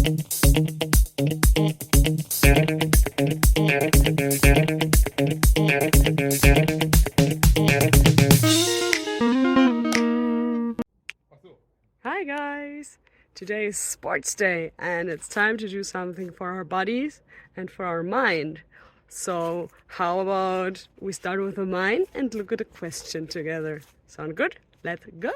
Hi guys! Today is sports day and it's time to do something for our bodies and for our mind. So how about we start with the mind and look at a question together? Sound good? Let's go!